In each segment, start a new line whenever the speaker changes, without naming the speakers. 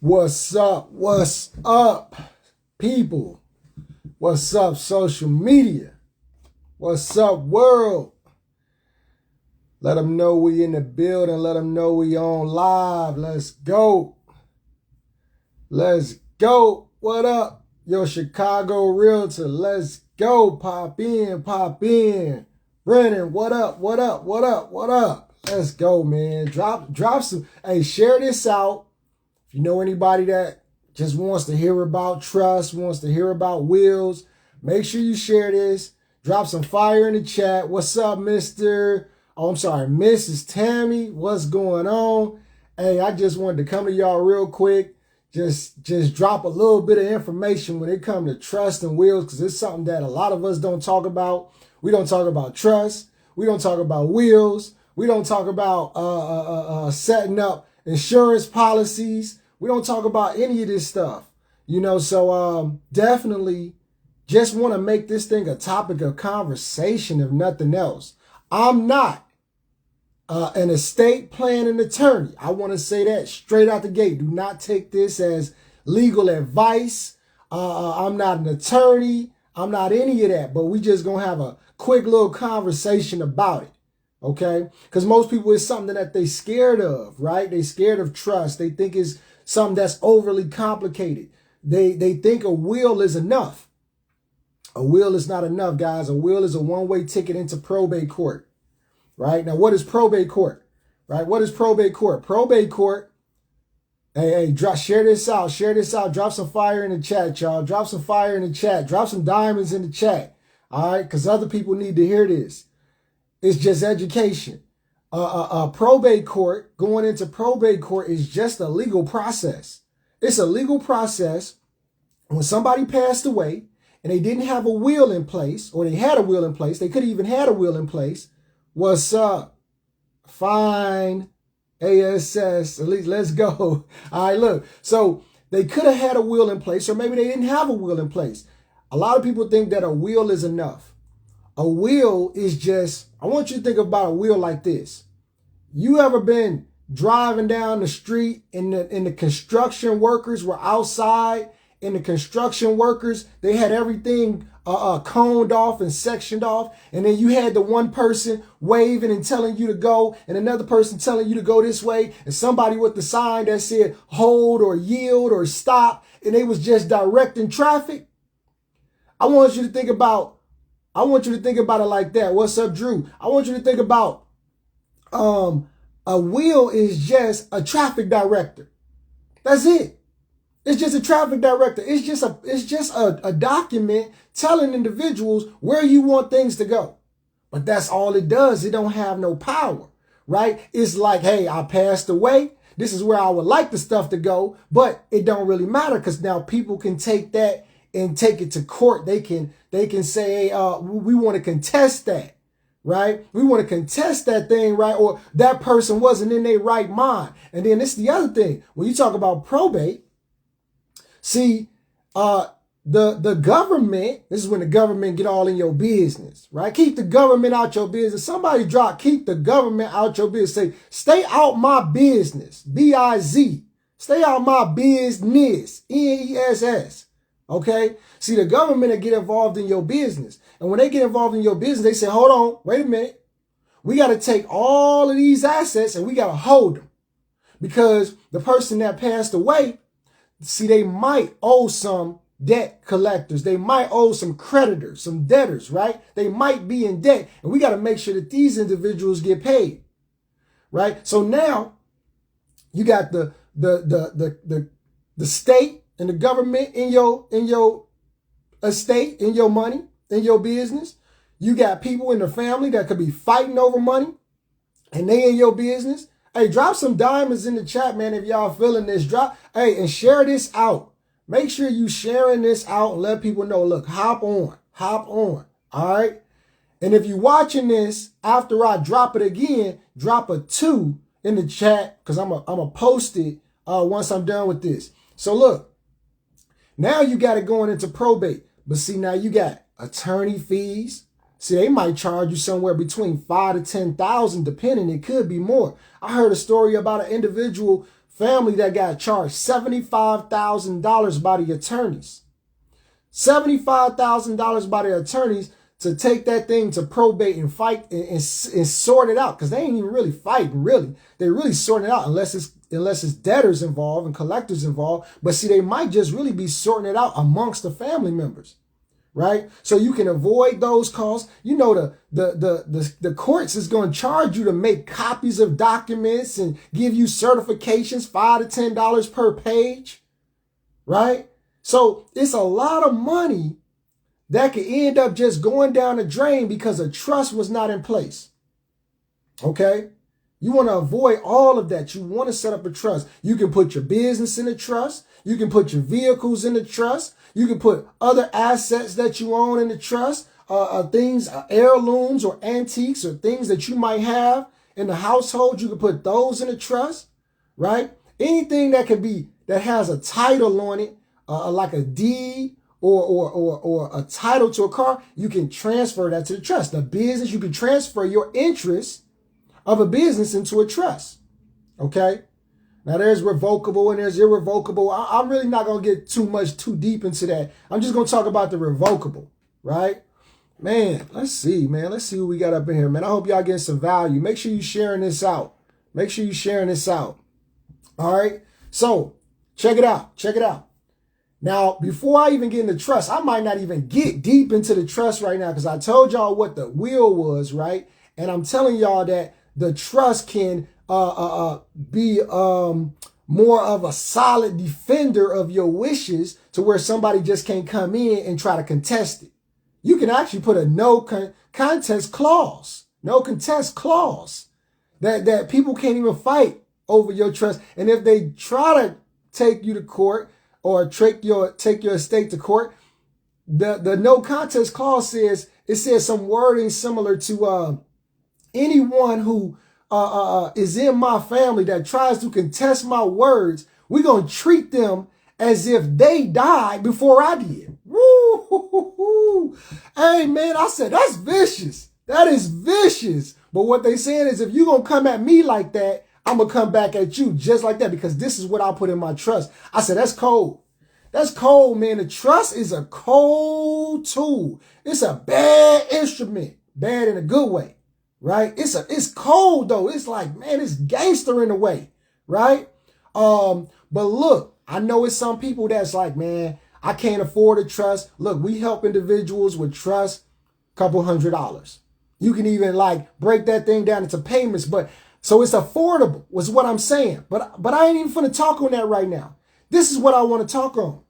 What's up? What's up, people? What's up, social media? What's up, world? Let them know we in the building. Let them know we on live. Let's go. Let's go. What up, your Chicago realtor? Let's go. Pop in, pop in. Brennan, what up? What up? What up? What up? Let's go, man. Drop some. Hey, share this out. If you know anybody that just wants to hear about trust, wants to hear about wills, make sure you share this. Drop some fire in the chat. What's up, Mrs. Tammy? What's going on? Hey, I just wanted to come to y'all real quick. Just drop a little bit of information when it comes to trust and wills, because it's something that a lot of us don't talk about. We don't talk about trust. We don't talk about wills. We don't talk about setting up insurance policies. We don't talk about any of this stuff, so definitely just want to make this thing a topic of conversation, if nothing else. I'm not an estate planning attorney. I want to say that straight out the gate. Do not take this as legal advice. I'm not an attorney. I'm not any of that, but we just going to have a quick little conversation about it. Okay? Because most people, it's something that they scared of, right? They scared of trust. They think it's something that's overly complicated. They think a will is enough. A will is not enough, guys. A will is a one-way ticket into probate court, right? Now, what is probate court, right? What is probate court? Probate court, share this out. Share this out. Drop some fire in the chat, y'all. Drop some fire in the chat. Drop some diamonds in the chat, all right? Because other people need to hear this. It's just education. Probate court, going into probate court is just a legal process. It's a legal process when somebody passed away and they didn't have a will in place, or they had a will in place. They could have even had a will in place. What's up? Fine. ASS. At least let's go. All right, look. So they could have had a will in place, or maybe they didn't have a will in place. A lot of people think that a will is enough. A will is just, I want you to think about a will like this. You ever been driving down the street and the construction workers were outside, and the construction workers, they had everything coned off and sectioned off, and then you had the one person waving and telling you to go, and another person telling you to go this way, and somebody with the sign that said hold or yield or stop, and they was just directing traffic. I want you to think about it like that. What's up, Drew? I want you to think about a will is just a traffic director. That's it. It's just a traffic director. It's just a document telling individuals where you want things to go. But that's all it does. It don't have no power, right? It's like, hey, I passed away. This is where I would like the stuff to go, but it don't really matter, because now people can take that and take it to court. They can say, hey, we want to contest that, right? We want to contest that thing, right? Or that person wasn't in their right mind. And then this is the other thing. When you talk about probate, see, the government, this is when the government get all in your business, right? Keep the government out your business. Somebody keep the government out your business. Say, stay out my business, B-I-Z. Stay out my business, N-E-S-S. Okay? See, the government will get involved in your business. And when they get involved in your business, they say, hold on, wait a minute. We got to take all of these assets and we got to hold them. Because the person that passed away, see, they might owe some debt collectors. They might owe some creditors, some debtors, right? They might be in debt. And we got to make sure that these individuals get paid, right? So now you got the state and the government in your estate, in your money, in your business. You got people in the family that could be fighting over money, and they in your business. Hey, drop some diamonds in the chat, man, if y'all feeling this. Hey, and share this out. Make sure you sharing this out and let people know, look, hop on, all right? And if you're watching this after I drop it again, drop a 2 in the chat, because I'm a post it once I'm done with this. So look, now you got it going into probate. But see, now you got attorney fees. See, they might charge you somewhere between $5,000 to $10,000, depending. It could be more. I heard a story about an individual family that got charged $75,000 by the attorneys. $75,000 by the attorneys to take that thing to probate and fight and sort it out. Because they ain't even really fighting, really. They're really sorting it out unless it's debtors involved and collectors involved. But see, they might just really be sorting it out amongst the family members, right? So you can avoid those costs. You know, the courts is going to charge you to make copies of documents and give you certifications, $5 to $10 per page, right? So it's a lot of money that could end up just going down the drain because a trust was not in place. Okay? You want to avoid all of that. You want to set up a trust. You can put your business in a trust. You can put your vehicles in a trust. You can put other assets that you own in the trust, things, heirlooms or antiques or things that you might have in the household. You can put those in a trust, right? Anything that has a title on it, like a deed, or a title to a car, you can transfer that to the trust. The business, you can transfer your interest of a business into a trust. Okay? Now there's revocable and there's irrevocable. I'm really not going to get too deep into that. I'm just going to talk about the revocable, right? Man, let's see, man. Let's see what we got up in here, man. I hope y'all getting some value. Make sure you're sharing this out. Make sure you're sharing this out. All right? So, check it out. Check it out. Now, before I even get into trust, I might not even get deep into the trust right now because I told y'all what the will was, right? And I'm telling y'all that the trust can be more of a solid defender of your wishes to where somebody just can't come in and try to contest it. You can actually put a no contest clause that people can't even fight over your trust. And if they try to take you to court, or take your estate to court, the no contest clause says some wording similar to anyone who is in my family that tries to contest my words, we're gonna treat them as if they died before I did. Woo! Hey man, I said that's vicious. That is vicious. But what they saying is if you're gonna come at me like that, I'm going to come back at you just like that because this is what I put in my trust. I said, that's cold. That's cold, man. The trust is a cold tool. It's a bad instrument. Bad in a good way, right? It's cold, though. It's like, man, it's gangster in a way, right? But look, I know it's some people that's like, man, I can't afford a trust. Look, we help individuals with trust, $200. You can even like break that thing down into payments, but so it's affordable, was what I'm saying. But I ain't even finna talk on that right now. This is what I want to talk on.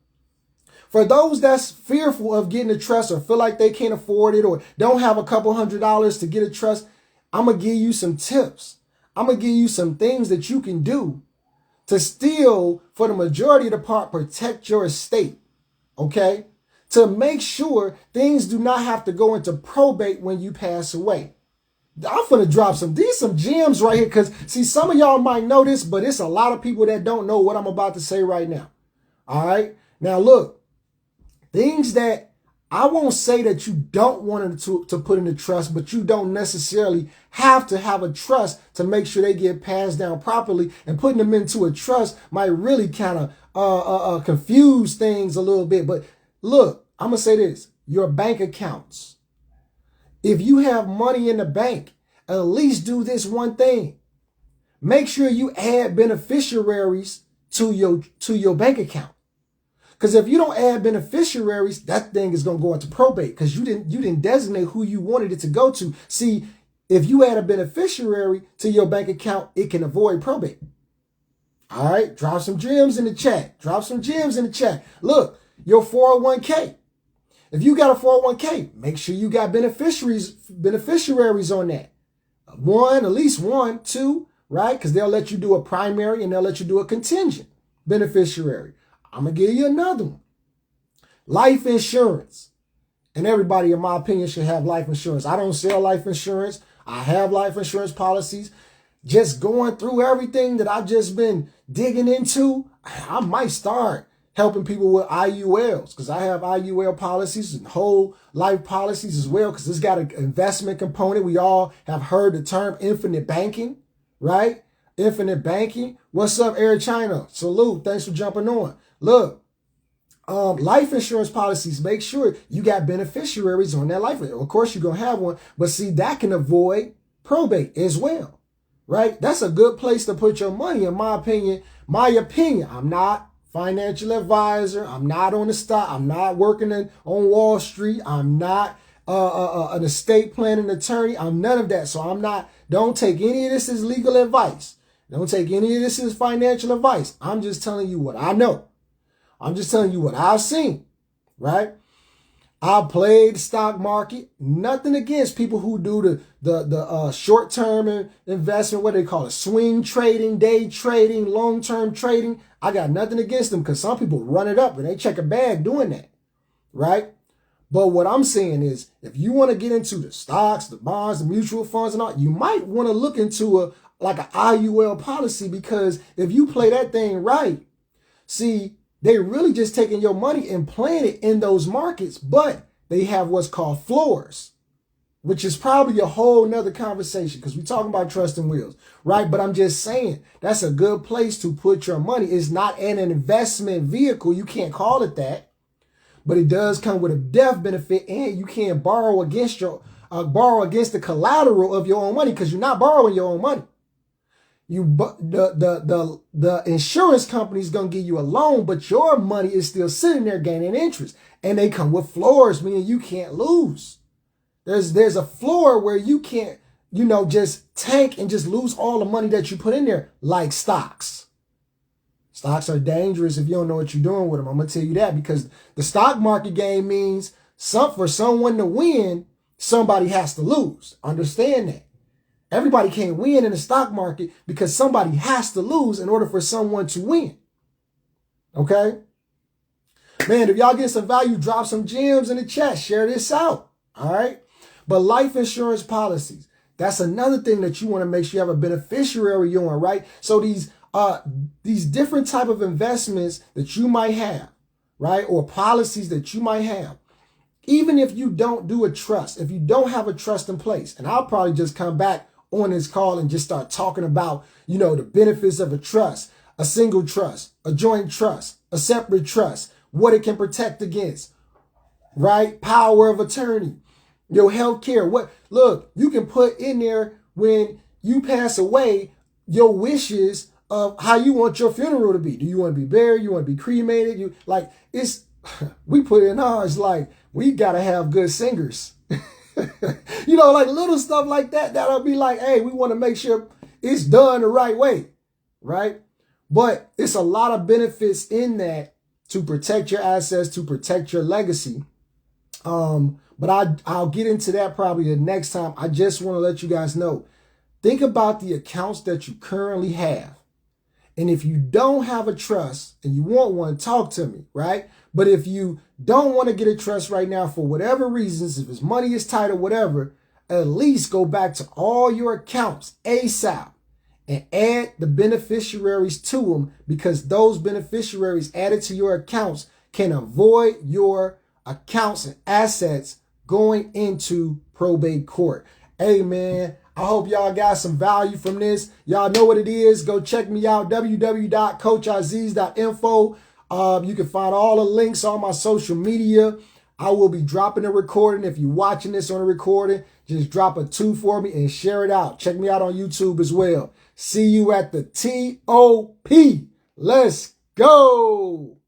For those that's fearful of getting a trust or feel like they can't afford it or don't have $200 to get a trust, I'm going to give you some tips. I'm going to give you some things that you can do to still, for the majority of the part, protect your estate. Okay? To make sure things do not have to go into probate when you pass away. I'm going to drop some gems right here because, see, some of y'all might know this, but it's a lot of people that don't know what I'm about to say right now. All right? Now, look, things that I won't say that you don't want to put in a trust, but you don't necessarily have to have a trust to make sure they get passed down properly, and putting them into a trust might really kind of confuse things a little bit. But look, I'm going to say this, your bank accounts. If you have money in the bank, at least do this one thing. Make sure you add beneficiaries to your bank account. Because if you don't add beneficiaries, that thing is going to go into probate because you didn't designate who you wanted it to go to. See, if you add a beneficiary to your bank account, it can avoid probate. All right, drop some gems in the chat. Drop some gems in the chat. Look, your 401k. If you got a 401k, make sure you got beneficiaries on that. One, at least one, two, right? Because they'll let you do a primary and they'll let you do a contingent beneficiary. I'm going to give you another one. Life insurance. And everybody, in my opinion, should have life insurance. I don't sell life insurance. I have life insurance policies. Just going through everything that I've just been digging into, I might start helping people with IULs because I have IUL policies and whole life policies as well because it's got an investment component. We all have heard the term infinite banking, right? Infinite Banking. What's up, Air China? Salute. Thanks for jumping on. Look, life insurance policies, make sure you got beneficiaries on that life. Of course, you're going to have one, but see, that can avoid probate as well, right? That's a good place to put your money, in my opinion. I'm not financial advisor. I'm not on the stock. I'm not working on Wall Street. I'm not an estate planning attorney. I'm none of that. So don't take any of this as legal advice. Don't take any of this as financial advice. I'm just telling you what I know. I'm just telling you what I've seen, right? I played the stock market. Nothing against people who do the short-term investment, what they call it, swing trading, day trading, long-term trading. I got nothing against them because some people run it up and they check a bag doing that, right? But what I'm saying is, if you want to get into the stocks, the bonds, the mutual funds and all, you might want to look into an IUL policy, because if you play that thing right, see, they really just taking your money and playing it in those markets, but they have what's called floors, which is probably a whole nother conversation because we're talking about trust and wills, right? But I'm just saying that's a good place to put your money. It's not an investment vehicle. You can't call it that, but it does come with a death benefit, and you can't borrow against the collateral of your own money because you're not borrowing your own money. The insurance company is going to give you a loan, but your money is still sitting there gaining interest. And they come with floors, meaning you can't lose. There's a floor where you can't, just tank and just lose all the money that you put in there, like stocks. Stocks are dangerous if you don't know what you're doing with them. I'm going to tell you that, because the stock market game means for someone to win, somebody has to lose. Understand that. Everybody can't win in the stock market because somebody has to lose in order for someone to win. Okay? Man, if y'all get some value, drop some gems in the chat. Share this out. All right? But life insurance policies, that's another thing that you want to make sure you have a beneficiary on, right? So these different type of investments that you might have, right? Or policies that you might have. Even if you don't do a trust, if you don't have a trust in place, and I'll probably just come back on this call and just start talking about, the benefits of a trust, a single trust, a joint trust, a separate trust, what it can protect against, right? Power of attorney, your health care. Look, you can put in there when you pass away, your wishes of how you want your funeral to be. Do you want to be buried? You want to be cremated? We put in ours, like, we got to have good singers. Like little stuff like that, that'll be like, hey, we want to make sure it's done the right way, right? But it's a lot of benefits in that to protect your assets, to protect your legacy. But I'll get into that probably the next time. I just want to let you guys know, think about the accounts that you currently have. And if you don't have a trust and you want one, talk to me, right? But if you don't want to get a trust right now for whatever reasons, if his money is tight or whatever, at least go back to all your accounts ASAP and add the beneficiaries to them, because those beneficiaries added to your accounts can avoid your accounts and assets going into probate court. Hey, man, I hope y'all got some value from this. Y'all know what it is. Go check me out, www.coachaziz.info. You can find all the links on my social media. I will be dropping a recording. If you're watching this on a recording, just drop a 2 for me and share it out. Check me out on YouTube as well. See you at the TOP. Let's go.